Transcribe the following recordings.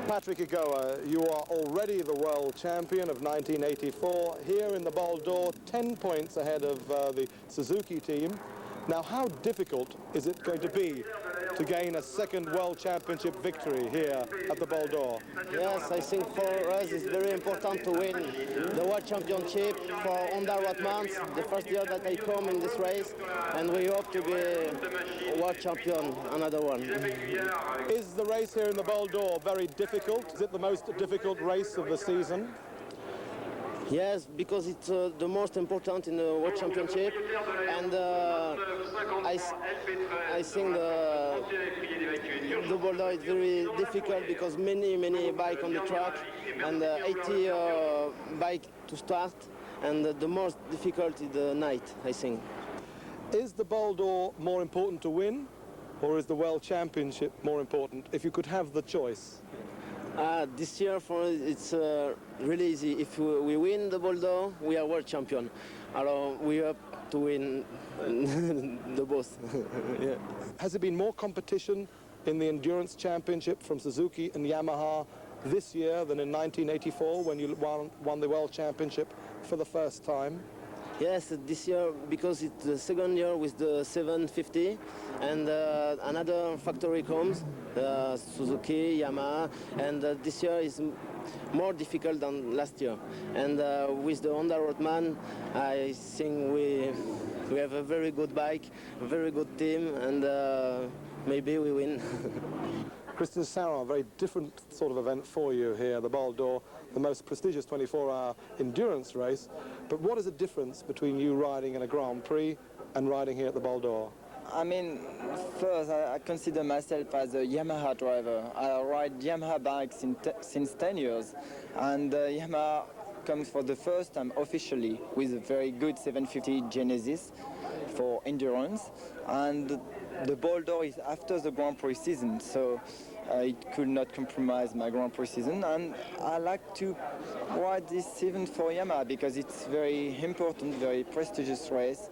Patrick Igoa, you are already the world champion of 1984. Here in the Bol d'Or, 10 points ahead of the Suzuki team. Now, how difficult is it going to be to gain a second World Championship victory here at the Bol d'Or? Yes, I think for us it's very important to win the World Championship for Honda Rothmans, the first year that I come in this race, and we hope to be World Champion, another one. Is the race here in the Bol d'Or very difficult? Is it the most difficult race of the season? Yes, because it's the most important in the World Championship, and I think the Bol d'Or is very difficult because many bikes on the track and 80 bike to start, and the most difficult is the night, I think. Is the Bol d'Or more important to win, or is the World Championship more important, if you could have the choice? This year for us it's really easy. If we win the Bol d'Or, we are world champion. Alors we have to win the both. Yeah. Has there been more competition in the Endurance Championship from Suzuki and Yamaha this year than in 1984 when you won the World Championship for the first time? Yes, this year, because it's the second year with the 750, and another factory comes, Suzuki, Yamaha, and this year is more difficult than last year. And with the Honda Rothman, I think we have a very good bike, a very good team, and maybe we win. Christian Sarron, a very different sort of event for you here, the Bol d'Or, the most prestigious 24-hour endurance race. But what is the difference between you riding in a Grand Prix and riding here at the Bol d'Or? I mean, first, I consider myself as a Yamaha driver. I ride Yamaha bikes since 10 years, and Yamaha comes for the first time officially with a very good 750 Genesis for endurance, and the Bol d'Or is after the Grand Prix season, so it could not compromise my Grand Prix season, and I like to ride this event for Yamaha because it's very important, very prestigious race,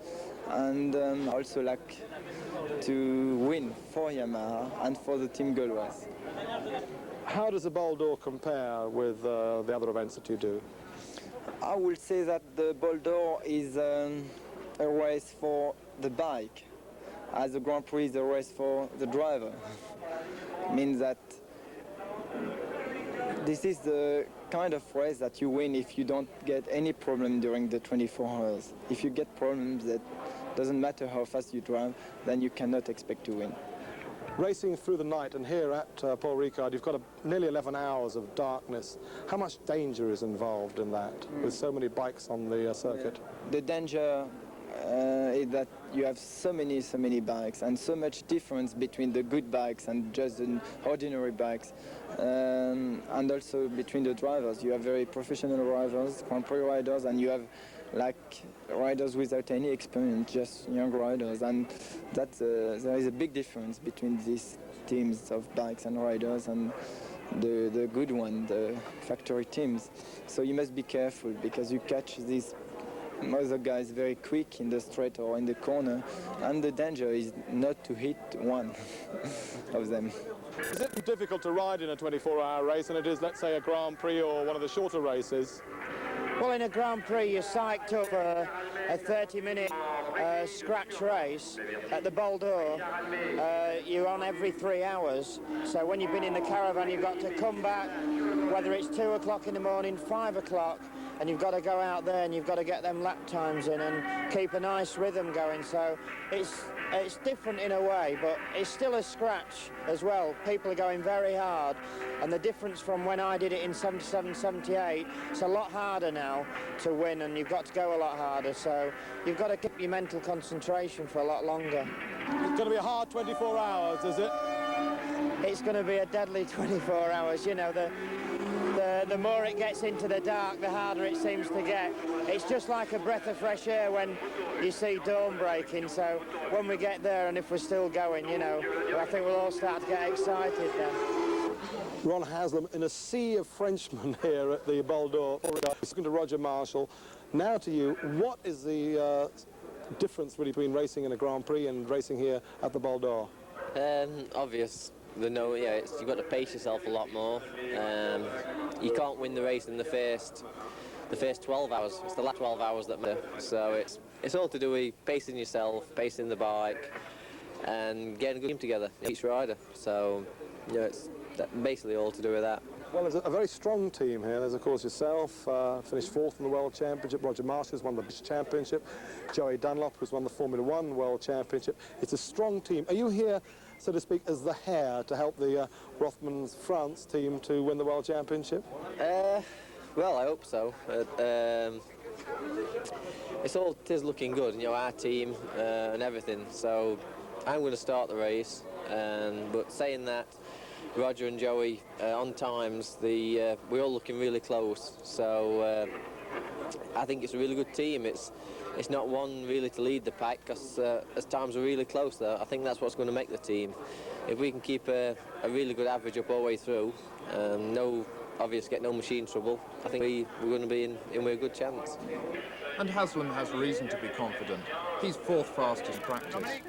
and also like to win for Yamaha and for the Team Gauloise. How does the Bol d'Or compare with the other events that you do? I would say that the Bol d'Or is a race for the bike, as the Grand Prix is a race for the driver. Means that this is the kind of race that you win if you don't get any problem during the 24 hours. If you get problems, that doesn't matter how fast you drive, then you cannot expect to win. Racing through the night, and here at Paul Ricard, you've got nearly 11 hours of darkness. How much danger is involved in that, with so many bikes on the circuit? The danger is that you have so many bikes and so much difference between the good bikes and just the ordinary bikes, and also between the drivers. You have very professional drivers, Grand Prix riders, and you have like riders without any experience, just young riders, and there is a big difference between these teams of bikes and riders and the good one, the factory teams. So you must be careful because you catch these other guys very quick in the straight or in the corner, and the danger is not to hit one of them. Is it difficult to ride in a 24-hour race than it is, let's say, a Grand Prix or one of the shorter races? Well, in a Grand Prix, you're psyched up for a 30-minute scratch race. At the Bol d'Or, you're on every 3 hours. So when you've been in the caravan, you've got to come back, whether it's 2 o'clock in the morning, 5 o'clock, and you've got to go out there and you've got to get them lap times in and keep a nice rhythm going. So it's different in a way, but it's still a scratch as well. People are going very hard, and the difference from when I did it in 77, 78, it's a lot harder now to win, and you've got to go a lot harder, so you've got to keep your mental concentration for a lot longer. It's going to be a hard 24 hours, is it? It's going to be a deadly 24 hours, you know. The more it gets into the dark, the harder it seems to get. It's just like a breath of fresh air when you see dawn breaking, so when we get there and if we're still going, you know, I think we'll all start to get excited then. Ron Haslam in a sea of Frenchmen here at the Bol d'Or. Speaking to Roger Marshall. Now to you, what is the difference really between racing in a Grand Prix and racing here at the Bol d'Or? Obvious. you've got to pace yourself a lot more. You can't win the race in the first 12 hours. It's the last 12 hours that matter. So it's all to do with pacing yourself, pacing the bike, and getting a good team together, each rider. So it's basically all to do with that. Well, there's a very strong team here. There's, of course, yourself, finished 4th in the World Championship. Roger Marsh has won the British Championship. Joey Dunlop has won the Formula One World Championship. It's a strong team. Are you here, so to speak, as the hair to help the Rothmans France team to win the World Championship? Well, I hope so. It is looking good, our team and everything. So I'm going to start the race. But saying that, Roger and Joey on times, we're all looking really close. So I think it's a really good team. It's not one really to lead the pack, because as times are really close there, I think that's what's going to make the team. If we can keep a really good average up all the way through, get no machine trouble, I think we're going to be in with a good chance. And Haslam has reason to be confident. He's 4th fastest practice.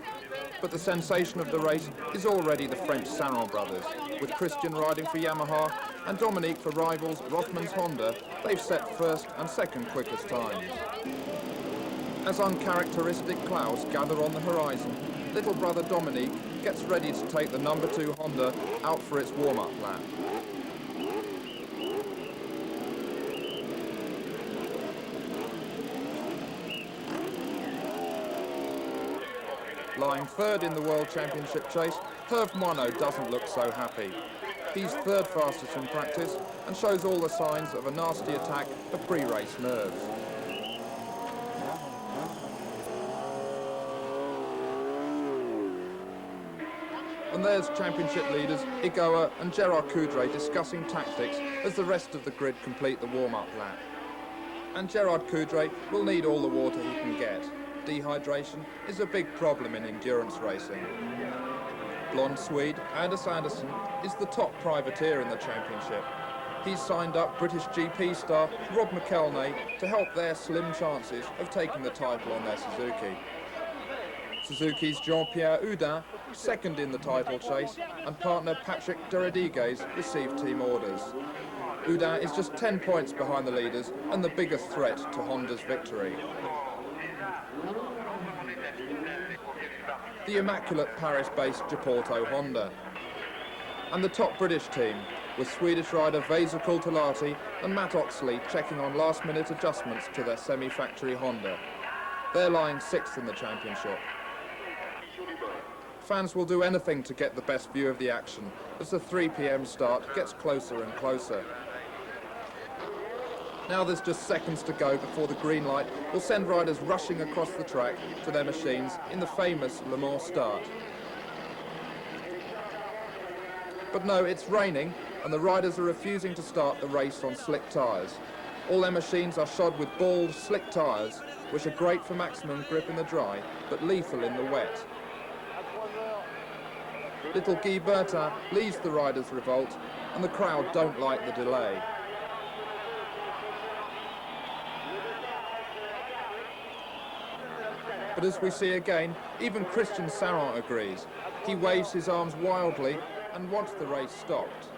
But the sensation of the race is already the French Sarron brothers. With Christian riding for Yamaha and Dominique for rivals Rothmans Honda, they've set 1st and 2nd quickest times. As uncharacteristic clouds gather on the horizon, little brother Dominique gets ready to take the number 2 Honda out for its warm-up lap. Lying 3rd in the World Championship chase, Herve Moineau doesn't look so happy. He's 3rd fastest in practice and shows all the signs of a nasty attack of pre-race nerves. And there's championship leaders Igoa and Gerard Coudray discussing tactics as the rest of the grid complete the warm-up lap. And Gerard Coudray will need all the water he can get. Dehydration is a big problem in endurance racing. Blonde Swede Anders Andersen is the top privateer in the championship. He's signed up British GP star Rob McElnay to help their slim chances of taking the title on their Suzuki. Suzuki's Jean-Pierre Houdin, 2nd in the title chase, and partner Patrick de Rodriguez received team orders. Houdin is just 10 points behind the leaders and the biggest threat to Honda's victory. The immaculate Paris-based Giporto Honda. And the top British team, with Swedish rider Vesa Kultalahti and Matt Oxley checking on last-minute adjustments to their semi-factory Honda. They're lying 6th in the championship. Fans will do anything to get the best view of the action as the 3 p.m. start gets closer and closer. Now there's just seconds to go before the green light will send riders rushing across the track to their machines in the famous Le Mans start. But no, it's raining and the riders are refusing to start the race on slick tyres. All their machines are shod with bald, slick tyres, which are great for maximum grip in the dry, but lethal in the wet. Little Guy Bertin leads the riders' revolt and the crowd don't like the delay. But as we see again, even Christian Sarron agrees. He waves his arms wildly and wants the race stopped.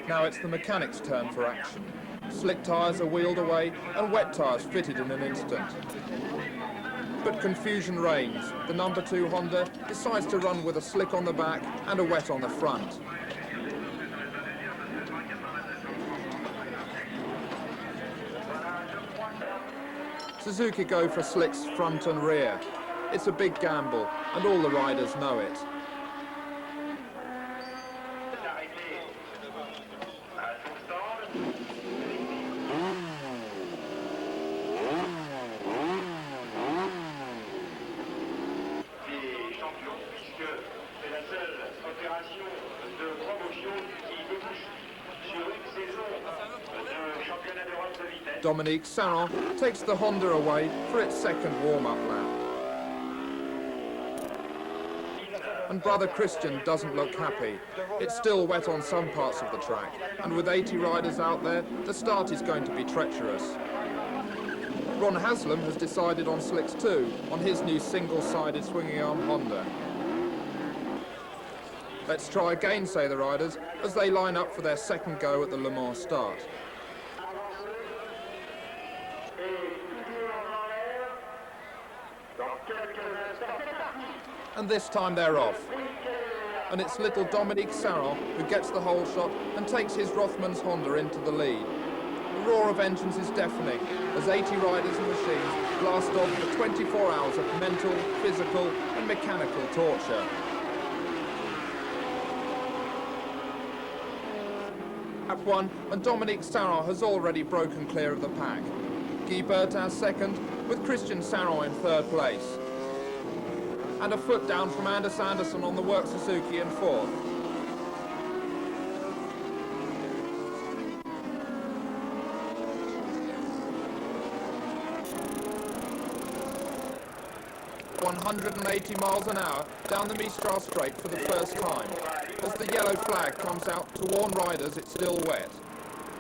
Now it's the mechanics' turn for action. Slick tyres are wheeled away and wet tyres fitted in an instant. But confusion reigns. The number 2 Honda decides to run with a slick on the back and a wet on the front. Suzuki go for slicks front and rear. It's a big gamble, and all the riders know it. Dominique Sarron takes the Honda away for its 2nd warm-up lap. and brother Christian doesn't look happy. It's still wet on some parts of the track, and with 80 riders out there, the start is going to be treacherous. Ron Haslam has decided on slicks 2 on his new single-sided swinging arm Honda. Let's try again, say the riders, as they line up for their second go at the Le Mans start. And this time they're off. And it's little Dominique Sarron who gets the whole shot and takes his Rothmans Honda into the lead. The roar of engines is deafening as 80 riders and machines blast off for 24 hours of mental, physical and mechanical torture. Lap 1, and Dominique Sarron has already broken clear of the pack. Guy Bertin second, with Christian Sarron in third place. And a foot down from Anders Andersson on the Work Suzuki in fourth. ...180 miles an hour down the Mistral Straight for the first time, as the yellow flag comes out to warn riders it's still wet.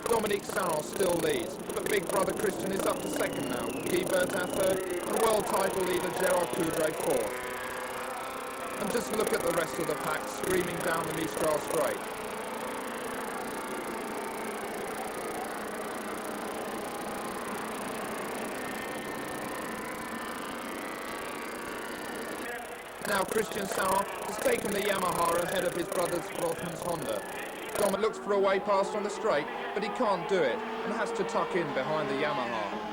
Dominique Sarron still leads, but big brother Christian is up to second now, Guy Bertin third, and world title leader Gerard Coudray fourth. And just look at the rest of the pack screaming down the Mistral Straight. Now Christian Sarron has taken the Yamaha ahead of his brother's Rothmans Honda. Dom looks for a way past on the straight, but he can't do it and has to tuck in behind the Yamaha.